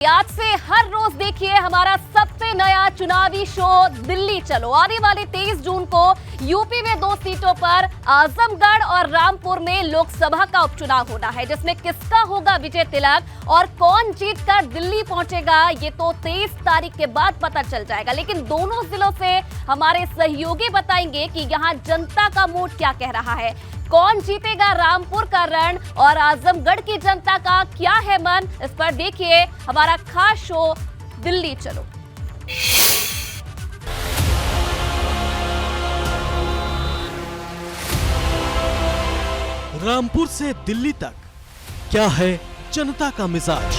आज से हर रोज देखिए हमारा सबसे नया चुनावी शो दिल्ली चलो। आने वाले 23 जून को यूपी में 2 सीटों पर आजमगढ़ और रामपुर में लोकसभा का उपचुनाव होना है, जिसमें किसका होगा विजय तिलक और कौन जीतकर दिल्ली पहुंचेगा ये तो 23 तारीख के बाद पता चल जाएगा। लेकिन दोनों जिलों से हमारे सहयोगी बताएंगे कि यहाँ जनता का मूड क्या कह रहा है, कौन जीतेगा रामपुर का रण और आजमगढ़ की जनता का क्या है मन। इस पर देखिए हमारा खास शो दिल्ली चलो। रामपुर से दिल्ली तक क्या है जनता का मिजाज,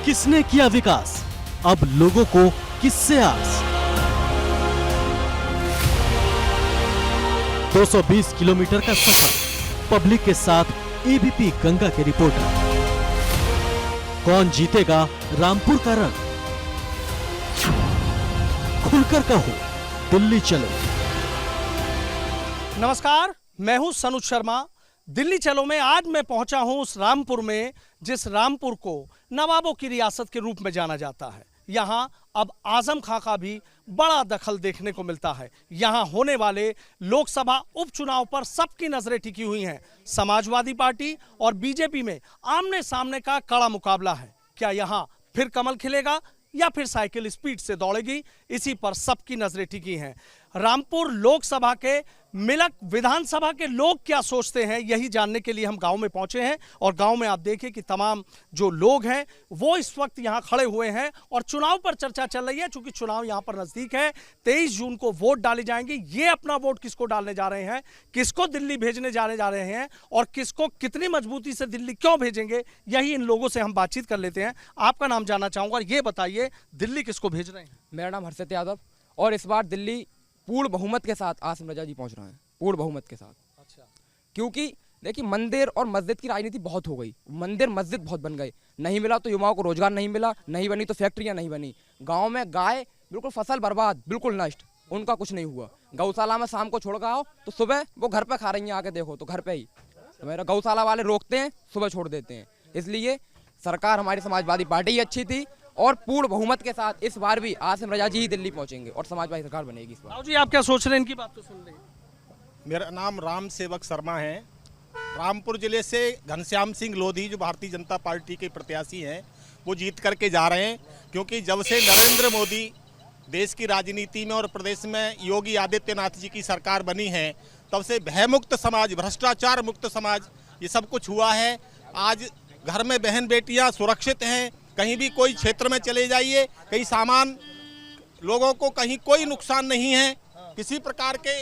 किसने किया विकास, अब लोगों को किससे आस। 220 किलोमीटर का सफर पब्लिक के साथ एबीपी गंगा के रिपोर्टर। कौन जीतेगा रामपुर का रण, खुलकर कहो दिल्ली चलो। नमस्कार, मैं हूं सनुज शर्मा। दिल्ली चलो में आज मैं पहुंचा हूं उस रामपुर में जिस रामपुर को नवाबों की रियासत के रूप में जाना जाता है। यहाँ अब आजम खां का भी बड़ा दखल देखने को मिलता है। यहाँ होने वाले लोकसभा उपचुनाव पर सबकी नजरें टिकी हुई हैं। समाजवादी पार्टी और बीजेपी में आमने सामने का कड़ा मुकाबला है। क्या यहाँ फिर कमल खिलेगा या फिर साइकिल स्पीड से दौड़ेगी, इसी पर सबकी नजरें टिकी हैं। रामपुर लोकसभा के मिलक विधानसभा के लोग क्या सोचते हैं, यही जानने के लिए हम गांव में पहुंचे हैं। और गांव में आप देखिए कि तमाम जो लोग हैं वो इस वक्त यहां खड़े हुए हैं और चुनाव पर चर्चा चल रही है। चूंकि चुनाव यहां पर नजदीक है, 23 जून को वोट डाले जाएंगे। ये अपना वोट किसको डालने जा रहे हैं, किसको दिल्ली भेजने जाने जा रहे हैं और किसको कितनी मजबूती से दिल्ली क्यों भेजेंगे, यही इन लोगों से हम बातचीत कर लेते हैं। आपका नाम जानना चाहूंगा, ये बताइए दिल्ली किसको भेज रहे हैं। मेरा नाम हर्षित यादव और इस बार दिल्ली पूर्ण बहुमत के साथ आसिम रजा जी पहुंच रहे हैं, पूर्ण बहुमत के साथ। अच्छा, क्योंकि देखिए मंदिर और मस्जिद की राजनीति बहुत हो गई, मंदिर मस्जिद बहुत बन गए। नहीं मिला तो युवाओं को रोजगार नहीं मिला, नहीं बनी तो फैक्ट्रियां नहीं बनी। गांव में गाय बिल्कुल फसल बर्बाद, बिल्कुल नष्ट, उनका कुछ नहीं हुआ। गौशाला में शाम को छोड़ कर आओ तो सुबह वो घर पे खा रही हैं, आके देखो तो घर पे ही। तो मेरा गौशाला वाले रोकते हैं, सुबह छोड़ देते हैं। इसलिए सरकार हमारी समाजवादी पार्टी ही अच्छी थी और पूर्ण बहुमत के साथ इस बार भी आसिम रजा जी ही दिल्ली पहुंचेंगे और समाजवादी सरकार बनेगी इस बार। जी आप क्या सोच रहे हैं, इनकी बात तो सुन लें। मेरा नाम राम सेवक शर्मा है। रामपुर जिले से घनश्याम सिंह लोधी जो भारतीय जनता पार्टी के प्रत्याशी हैं वो जीत करके जा रहे हैं। क्योंकि जब से नरेंद्र मोदी देश की राजनीति में और प्रदेश में योगी आदित्यनाथ जी की सरकार बनी है, तब से भयमुक्त समाज, भ्रष्टाचार मुक्त समाज, ये सब कुछ हुआ है। आज घर में बहन बेटियां सुरक्षित हैं। कहीं भी कोई क्षेत्र में चले जाइए, कहीं सामान लोगों को कहीं कोई नुकसान नहीं है। किसी प्रकार के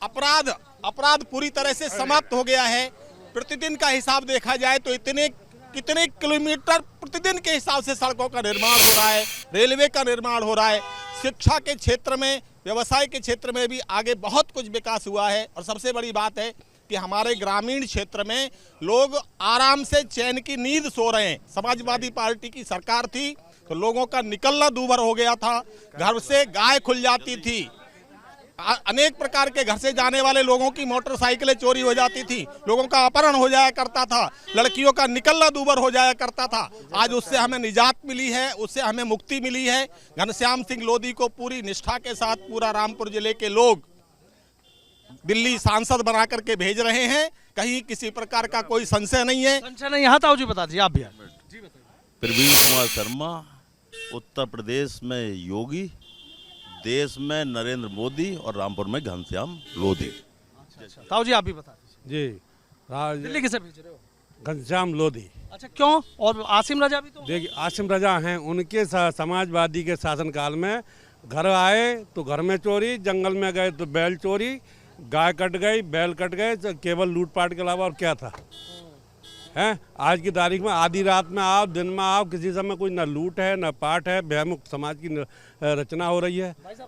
अपराध पूरी तरह से समाप्त हो गया है। प्रतिदिन का हिसाब देखा जाए तो कितने किलोमीटर प्रतिदिन के हिसाब से सड़कों का निर्माण हो रहा है, रेलवे का निर्माण हो रहा है। शिक्षा के क्षेत्र में, व्यवसाय के क्षेत्र में भी आगे बहुत कुछ विकास हुआ है। और सबसे बड़ी बात है कि हमारे ग्रामीण क्षेत्र में लोग आराम से चैन की नींद सो रहे हैं। समाजवादी पार्टी की सरकार थी तो लोगों का निकलना दूभर हो गया था, घर से गाय खुल जाती थी, अनेक प्रकार के घर से जाने वाले लोगों की मोटरसाइकिलें चोरी हो जाती थी, लोगों का अपहरण हो जाया करता था, लड़कियों का निकलना दूभर हो जाया करता था। आज उससे हमें निजात मिली है, उससे हमें मुक्ति मिली है। घनश्याम सिंह लोधी को पूरी निष्ठा के साथ पूरा रामपुर जिले के लोग दिल्ली सांसद बना करके भेज रहे हैं। कहीं किसी प्रकार का कोई संशय नहीं है। संशय नहीं, यहाँ ताऊ जी बता दीजिए, आप भी प्रवीण कुमार शर्मा, उत्तर प्रदेश में योगी, देश में नरेंद्र मोदी और रामपुर में घनश्याम लोधी। अच्छा, ताऊ जी आप भी बता दीजिए। जी दिल्ली किसे भेज रहे हो? घनश्याम लोधी। अच्छा, क्यों? और आसिम रजा भी तो देखिए आसिम रजा हैं, उनके समाजवादी के शासनकाल में घर आए तो घर में चोरी, जंगल में गए तो बैल चोरी, गाय कट गई, बैल कट गए, तो केवल लूटपाट के अलावा और क्या था। हैं आज की तारीख में आधी रात में आओ, दिन में आओ, किसी समय कोई न लूट है न पाट है, भयमुक्त समाज की रचना हो रही है। अच्छा,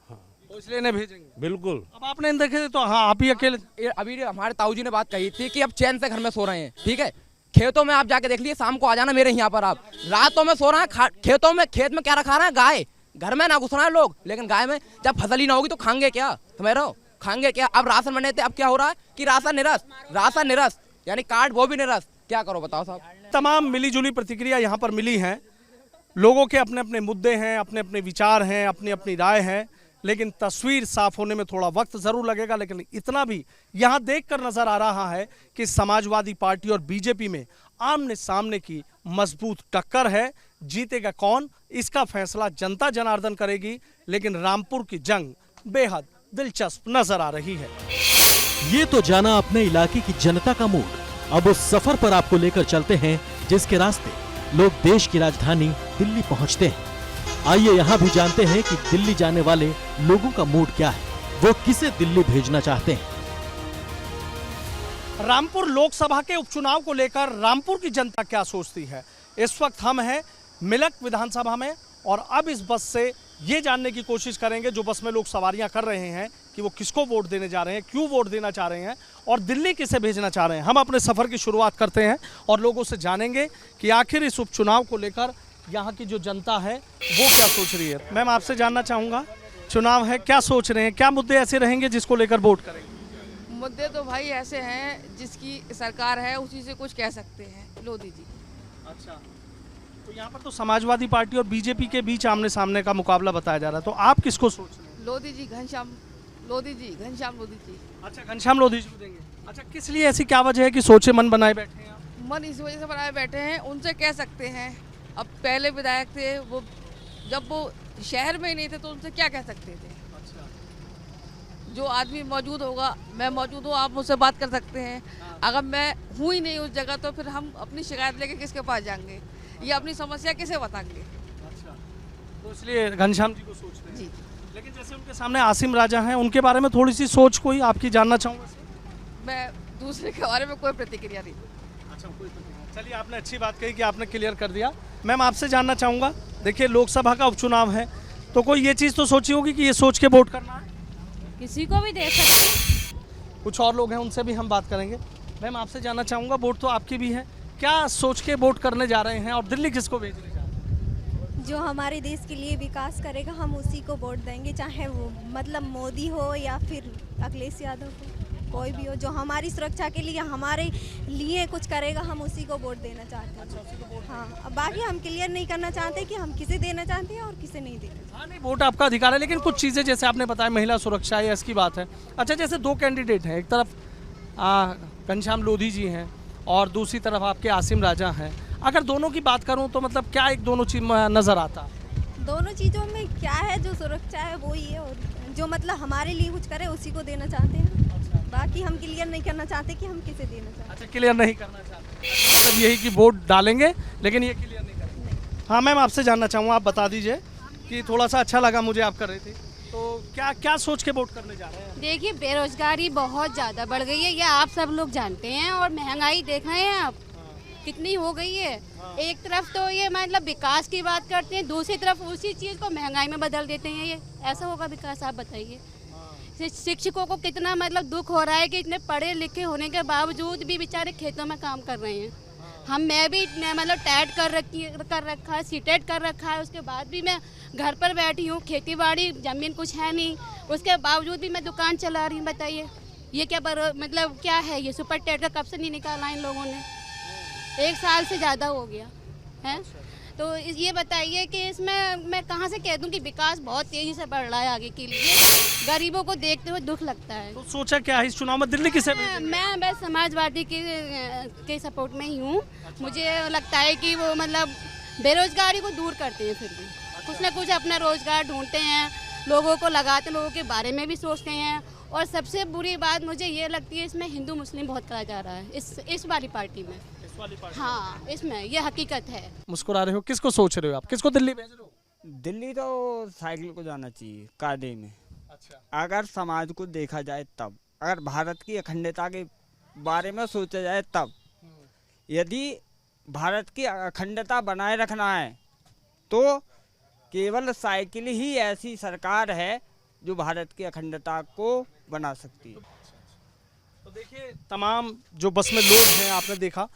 हाँ, तो इसलिए नहीं भेजेंगे। बिल्कुल। अब आपने इन देखे तो हाँ, आप ही अकेले। अभी हमारे ताऊ जी ने बात कही थी कि अब चैन से घर में सो रहे हैं। ठीक है, खेतों में आप जाके देख लीजिए, शाम को आ जाना मेरे यहाँ पर। आप रातों में सो रहे हैं खेतों में, खेत में क्या रखा रहा है, गाय। घर में ना घुस रहा है लोग, लेकिन गाय में जब फसल ही ना होगी तो खाएंगे क्या, समझ रहे हो, खाएंगे क्या। अब राशन बने थे, अब क्या हो रहा है कि राशन निरस्त यानी कार्ड वो भी निरस्त, क्या करो बताओ साहब। तमाम मिलीजुली प्रतिक्रिया यहाँ पर मिली हैं। लोगों के अपने अपने मुद्दे हैं, अपने अपने विचार हैं, अपनी अपनी राय है, लेकिन तस्वीर साफ होने में थोड़ा वक्त जरूर लगेगा। लेकिन इतना भी यहाँ देखकर नजर आ रहा है कि समाजवादी पार्टी और बीजेपी में आमने सामने की मजबूत टक्कर है। जीतेगा कौन, इसका फैसला जनता जनार्दन करेगी, लेकिन रामपुर की जंग बेहद दिलचस्प नजर आ रही है। ये तो जाना अपने इलाके की जनता का मूड। अब उस सफर पर आपको लेकर चलते हैं जिसके रास्ते लोग देश की राजधानी दिल्ली पहुंचते हैं। आइए यहाँ भी जानते हैं कि दिल्ली जाने वाले लोगों का मूड क्या है, वो किसे दिल्ली भेजना चाहते हैं। रामपुर लोकसभा के उपचुनाव को लेकर रामपुर की जनता क्या सोचती है। इस वक्त हम हैं मिलक विधानसभा में और अब इस बस से ये जानने की कोशिश करेंगे, जो बस में लोग सवारियां कर रहे हैं, कि वो किसको वोट देने जा रहे हैं, क्यों वोट देना चाह रहे हैं और दिल्ली किसे भेजना चाह रहे हैं। हम अपने सफर की शुरुआत करते हैं और लोगों से जानेंगे कि आखिर इस उपचुनाव को लेकर यहाँ की जो जनता है वो क्या सोच रही है। मैम, आपसे जानना चाहूँगा, चुनाव है, क्या सोच रहे हैं, क्या मुद्दे ऐसे रहेंगे जिसको लेकर वोट करेंगे? मुद्दे तो भाई ऐसे हैं, जिसकी सरकार है उसी से कुछ कह सकते हैं, लोधी जी। अच्छा, तो यहाँ पर तो समाजवादी पार्टी और बीजेपी के बीच आमने सामने का मुकाबला बताया जा रहा है, तो आप किसको सोच रहे हैं? लोधी जी, घनश्याम लोधी जी, घनश्याम लोधी जी। अच्छा, घनश्याम लोधी जी को देंगे। अच्छा, किस लिए, ऐसी क्या वजह है कि सोचे मन बनाए बैठे हैं आप? मन इस वजह से बनाए बैठे हैं, उनसे कह सकते हैं। अब पहले विधायक थे वो, जब वो शहर में ही नहीं थे तो उनसे क्या कह सकते थे। जो आदमी मौजूद होगा, मैं मौजूद हूँ, आप मुझसे बात कर सकते हैं। अगर मैं हूँ ही नहीं उस जगह तो फिर हम अपनी शिकायत लेके किसके पास जाएंगे या अपनी समस्या किसे बताएंगे। अच्छा, तो इसलिए घनश्याम जी को सोच रहे हैं। जी, लेकिन जैसे उनके सामने आसिम राजा हैं, उनके बारे में थोड़ी सी सोच कोई आपकी जानना चाहूँगा। मैं दूसरे के बारे में कोई प्रतिक्रिया नहीं। अच्छा, कोई प्रतिक्रिया। चलिए, आपने अच्छी बात कही कि आपने क्लियर कर दिया। मैम, आपसे जानना चाहूँगा, देखिए लोकसभा का उपचुनाव है, तो कोई ये चीज़ तो सोची होगी कि ये सोच के वोट करना है। किसी को भी दे सकते हैं। कुछ और लोग हैं, उनसे भी हम बात करेंगे। मैम, आपसे जानना चाहूँगा, वोट तो आपकी भी है, क्या सोच के वोट करने जा रहे हैं और दिल्ली किसको भेजने जा रहे हैं? जो हमारे देश के लिए विकास करेगा हम उसी को वोट देंगे, चाहे वो मतलब मोदी हो या फिर अखिलेश यादव हो, कोई भी हो, जो हमारी सुरक्षा के लिए हमारे लिए कुछ करेगा हम उसी को वोट देना चाहते हैं। हाँ, अब बाकी हम क्लियर नहीं करना चाहते कि हम किसे देना चाहते हैं और किसे नहीं देना चाहते। हाँ, नहीं, वोट आपका अधिकार है, लेकिन कुछ चीज़ें जैसे आपने बताया महिला सुरक्षा है, इसकी बात है। अच्छा, जैसे दो कैंडिडेट हैं, एक तरफ घनश्याम लोधी जी हैं और दूसरी तरफ आपके आसिम राजा हैं, अगर दोनों की बात करूं तो मतलब क्या एक दोनों चीज नज़र आता है? दोनों चीज़ों में क्या है, जो सुरक्षा है वो ही है और जो मतलब हमारे लिए कुछ करे उसी को देना चाहते हैं। अच्छा, बाकी हम क्लियर नहीं करना चाहते कि हम किसे देना चाहते हैं। अच्छा, क्लियर नहीं करना चाहते, मतलब यही कि वोट डालेंगे लेकिन ये क्लियर नहीं करेंगे। हाँ मैम, आपसे जानना चाहूँगा, आप बता दीजिए कि थोड़ा सा अच्छा लगा मुझे आप कर रहे थे, तो क्या क्या सोच के वोट करने जा रहे हैं? देखिए, बेरोजगारी बहुत ज़्यादा बढ़ गई है, ये आप सब लोग जानते हैं, और महंगाई देख रहे हैं आप कितनी हो गई है। एक तरफ तो ये मतलब विकास की बात करते हैं, दूसरी तरफ उसी चीज़ को महंगाई में बदल देते हैं। ये ऐसा होगा विकास? आप बताइए। शिक्षकों को कितना मतलब दुख हो रहा है कि इतने पढ़े लिखे होने के बावजूद भी बेचारे खेतों में काम कर रहे हैं। मैं भी मतलब टैट कर रखा है, सीटेट कर रखा है, उसके बाद भी मैं घर पर बैठी हूँ, खेती बाड़ी ज़मीन कुछ है नहीं, उसके बावजूद भी मैं दुकान चला रही हूँ। बताइए ये क्या मतलब क्या है? ये सुपर टेट का कब से नहीं निकाला इन लोगों ने? 1 साल से ज़्यादा हो गया है। तो ये बताइए कि इसमें मैं कहाँ से कह दूँ कि विकास बहुत तेज़ी से बढ़ रहा है आगे के लिए। गरीबों को देखते हुए दुख लगता है। तो सोचा क्या है इस चुनाव में दिल्ली किसे भेजेंगे? मैं बस समाजवादी के सपोर्ट में ही हूँ। मुझे लगता है कि वो मतलब बेरोजगारी को दूर करते हैं, फिर भी कुछ ना कुछ अपना रोजगार ढूंढते हैं, लोगों को लगाते हैं, लोगों के बारे में भी सोचते हैं। और सबसे बुरी बात मुझे ये लगती है, इसमें हिंदू मुस्लिम बहुत करा जा रहा है इस वाली पार्टी में। हाँ, इसमें ये हकीकत है। मुस्कुरा रहे हो, किसको सोच रहे हो आप, किसको दिल्ली भेज रहे हो? दिल्ली तो साइकिल को जाना चाहिए, कायदे में। अच्छा, अगर समाज को देखा जाए तब, अगर भारत की अखंडता के बारे में सोचा जाए तब, यदि भारत की अखंडता बनाए रखना है तो केवल साइकिल ही ऐसी सरकार है जो भारत की अखंडता को बना सकती है। तो देखिए, तमाम जो बस में लोग हैं, आपने देखा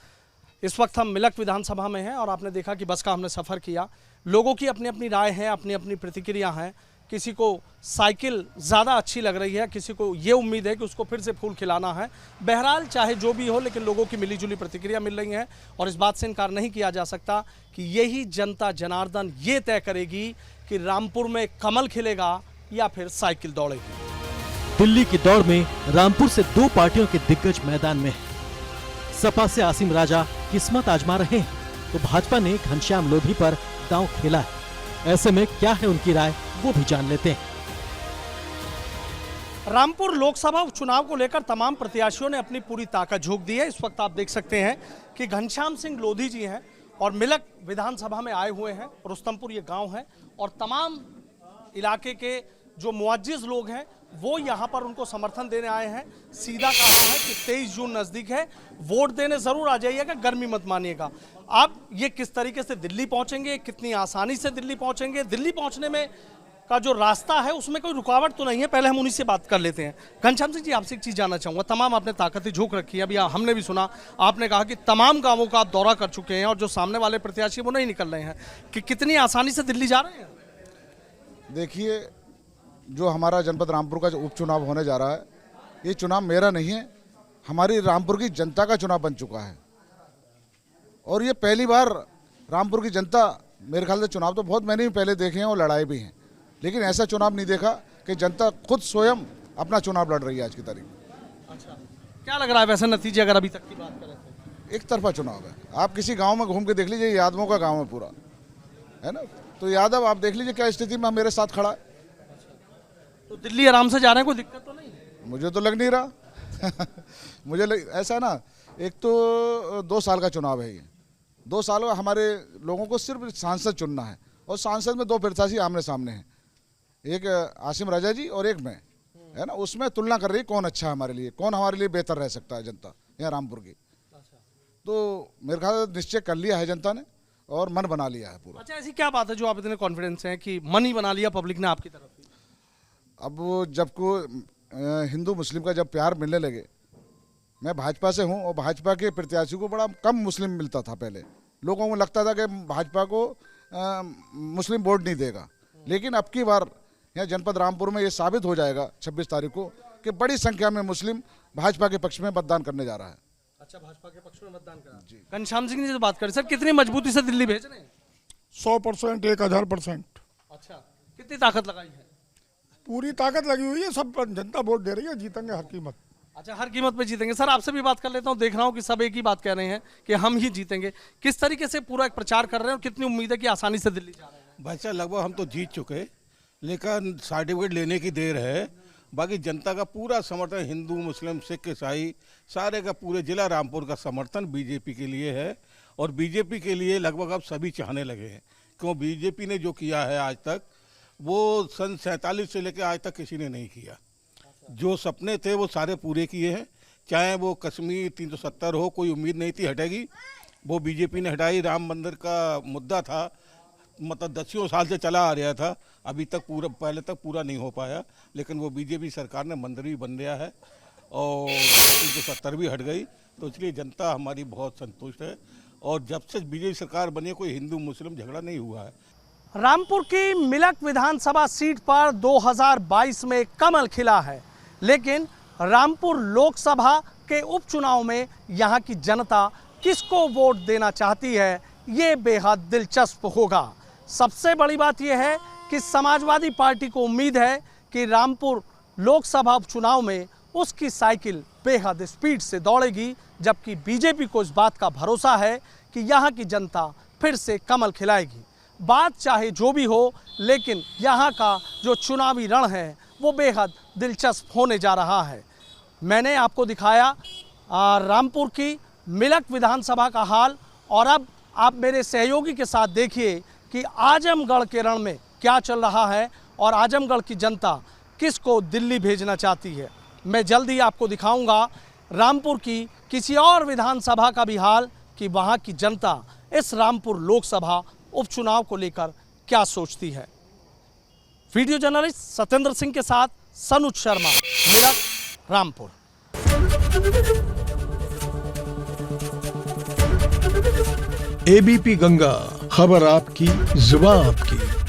इस वक्त हम मिलक विधानसभा में हैं और आपने देखा कि बस का हमने सफ़र किया। लोगों की अपनी अपनी राय है, अपनी अपनी प्रतिक्रिया है। किसी को साइकिल ज़्यादा अच्छी लग रही है, किसी को ये उम्मीद है कि उसको फिर से फूल खिलाना है। बहरहाल चाहे जो भी हो, लेकिन लोगों की मिलीजुली प्रतिक्रिया मिल रही है और इस बात से इनकार नहीं किया जा सकता कि यही जनता जनार्दन ये तय करेगी कि रामपुर में कमल खिलेगा या फिर साइकिल दौड़ेगी। दिल्ली की दौड़ में रामपुर से 2 पार्टियों के दिग्गज मैदान में हैं। सपा से आसिम राजा किस्मत आजमा रहे हैं, तो भाजपा ने घनश्याम लोधी पर दांव खेला है। ऐसे में क्या है उनकी राय, वो भी जान लेते हैं। रामपुर लोकसभा उपचुनाव को लेकर तमाम प्रत्याशियों ने अपनी पूरी ताकत झोंक दी है। इस वक्त आप देख सकते हैं कि घनश्याम सिंह लोधी जी हैं और मिलक विधानसभा में आए हुए हैं। रुस्तमपुर ये गांव है और तमाम इलाके के जो मुआज्जिज लोग हैं वो यहाँ पर उनको समर्थन देने आए हैं। सीधा कहा है कि 23 जून नज़दीक है, वोट देने ज़रूर आ जाइएगा, गर्मी मत मानिएगा। आप ये किस तरीके से दिल्ली पहुँचेंगे, कितनी आसानी से दिल्ली पहुँचेंगे, दिल्ली पहुँचने में का जो रास्ता है उसमें कोई रुकावट तो नहीं है, पहले हम उन्हीं से बात कर लेते हैं। घनश्याम सिंह जी, आपसे एक चीज़ जानना चाहूँगा। तमाम आपने ताकतें झोंक रखी है, अभी हमने भी सुना, आपने कहा कि तमाम गाँवों का आप दौरा कर चुके हैं और जो सामने वाले प्रत्याशी वो नहीं निकल रहे हैं, कि कितनी आसानी से दिल्ली जा रहे हैं? देखिए, जो हमारा जनपद रामपुर का जो उपचुनाव होने जा रहा है, ये चुनाव मेरा नहीं है, हमारी रामपुर की जनता का चुनाव बन चुका है। और ये पहली बार रामपुर की जनता, मेरे ख्याल से चुनाव तो बहुत मैंने भी पहले देखे हैं और लड़ाए भी हैं, लेकिन ऐसा चुनाव नहीं देखा कि जनता खुद स्वयं अपना चुनाव लड़ रही है आज की तारीख। अच्छा, क्या लग रहा है वैसे नतीजे अगर अभी तक की बात करें तो? एक तरफा चुनाव है। आप किसी गांव में घूम के देख लीजिए, यादवों का गांव है पूरा, है ना, तो यादव आप देख लीजिए क्या स्थिति में मेरे साथ खड़ा है। तो दिल्ली आराम से जा रहे हैं, कोई दिक्कत तो नहीं? मुझे तो लग नहीं रहा ऐसा ना, एक तो 2 साल का चुनाव है ये, 2 साल में हमारे लोगों को सिर्फ सांसद चुनना है और सांसद में 2 प्रत्याशी आमने सामने हैं, एक आसिम राजा जी और एक मैं, है ना। उसमें तुलना कर रही कौन अच्छा है हमारे लिए, कौन हमारे लिए बेहतर रह सकता है जनता यहाँ रामपुर की। तो मेरे ख्याल से निश्चय कर लिया है जनता ने और मन बना लिया है पूरा। अच्छा, ऐसी क्या बात है जो आप इतने कॉन्फिडेंस हैं कि मन ही बना लिया पब्लिक ने आपकी तरफ? अब जब को हिंदू मुस्लिम का जब प्यार मिलने लगे, मैं भाजपा से हूं और भाजपा के प्रत्याशी को बड़ा कम मुस्लिम मिलता था। पहले लोगों को लगता था कि भाजपा को मुस्लिम वोट नहीं देगा, लेकिन अब की बार यहाँ जनपद रामपुर में ये साबित हो जाएगा 26 तारीख को कि बड़ी संख्या में मुस्लिम भाजपा के पक्ष में मतदान करने जा रहा है। अच्छा, भाजपा के पक्ष में मतदान करा जी। घनश्याम सिंह जी से बात करें सर, कितनी मजबूती से दिल्ली भेज रहे हैं? 100%, 1000%। अच्छा, कितनी ताकत लगाई है? पूरी ताकत लगी हुई है, सब जनता वोट दे रही है, जीतेंगे हर कीमत। अच्छा, हर कीमत पे जीतेंगे। सर, आपसे भी बात कर लेता हूँ, देख रहा हूँ कि सब एक ही बात कह रहे हैं कि हम ही जीतेंगे। किस तरीके से पूरा एक प्रचार कर रहे हैं और कितनी उम्मीद है कि आसानी से दिल्ली जा रहे हैं? भाई साहब, लगभग हम तो जीत चुके, लेकिन सर्टिफिकेट लेने की देर है। बाकी जनता का पूरा समर्थन, हिंदू मुस्लिम सिख ईसाई सारे का, पूरे जिला रामपुर का समर्थन बीजेपी के लिए है और बीजेपी के लिए लगभग अब सभी चाहने लगे हैं। क्यों, बीजेपी ने जो किया है आज तक, वो सन 47 से लेकर आज तक किसी ने नहीं किया। जो सपने थे वो सारे पूरे किए हैं, चाहे वो कश्मीर 370 हो, कोई उम्मीद नहीं थी हटेगी, वो बीजेपी ने हटाई। राम मंदिर का मुद्दा था, मतलब 10 साल से चला आ रहा था, अभी तक पूरा, पहले तक पूरा नहीं हो पाया, लेकिन वो बीजेपी सरकार ने मंदिर भी बन गया है और 370 भी हट गई, तो इसलिए जनता हमारी बहुत संतुष्ट है। और जब से बीजेपी सरकार बनी, कोई हिंदू मुस्लिम झगड़ा नहीं हुआ है। रामपुर की मिलक विधानसभा सीट पर 2022 में कमल खिला है, लेकिन रामपुर लोकसभा के उपचुनाव में यहाँ की जनता किसको वोट देना चाहती है, ये बेहद दिलचस्प होगा। सबसे बड़ी बात यह है कि समाजवादी पार्टी को उम्मीद है कि रामपुर लोकसभा उपचुनाव में उसकी साइकिल बेहद स्पीड से दौड़ेगी, जबकि बीजेपी को इस बात का भरोसा है कि यहाँ की जनता फिर से कमल खिलाएगी। बात चाहे जो भी हो, लेकिन यहाँ का जो चुनावी रण है वो बेहद दिलचस्प होने जा रहा है। मैंने आपको दिखाया रामपुर की मिलक विधानसभा का हाल, और अब आप मेरे सहयोगी के साथ देखिए कि आजमगढ़ के रण में क्या चल रहा है और आजमगढ़ की जनता किसको दिल्ली भेजना चाहती है। मैं जल्द ही आपको दिखाऊंगा रामपुर की किसी और विधानसभा का भी हाल कि वहाँ की जनता इस रामपुर लोकसभा उपचुनाव को लेकर क्या सोचती है। वीडियो जर्नलिस्ट सत्येंद्र सिंह के साथ सनुज शर्मा, मिलक, रामपुर। एबीपी गंगा, खबर आपकी, जुबान आपकी।